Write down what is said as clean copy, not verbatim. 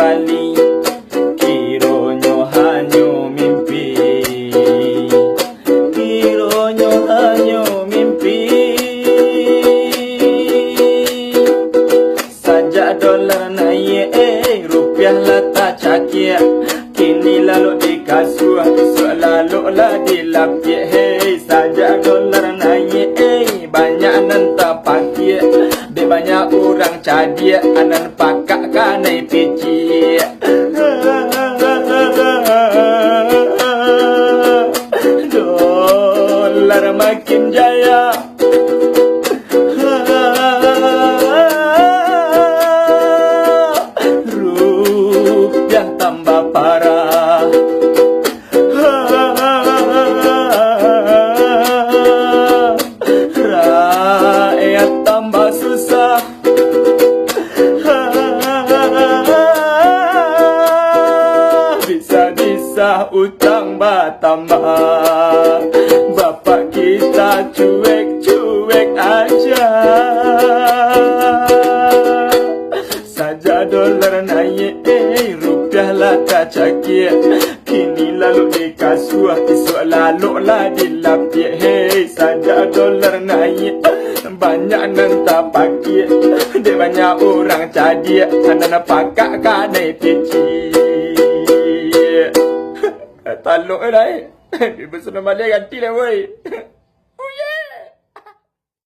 kembali, kironyo hanyo mimpi, kironyo hanyo mimpi. Sajak dolar naik, rupiah lah tak cakir, kini lalu di kasur, esok lalu lah di lapik. Hey, sajak dolar naik, banyak nan tak pakir, be banyak orang cadia, anan pakak kanai picik. Dolar makin jaya, rupiah tambah parah. Rakyat tambah susah. Bisa-bisa utang bertambah, bapak kita cuek-cuek aja. Saja dolar naik, rupiah lah tak cakir, kini lalu di kasur, esok lalu lah di lapik. Hey, saja dolar naik, banyak nan tak pakir, dia banyak orang cadia, anak pakak kanai picik. Taluk dah. Dia bersenam balik ganti lah, boy.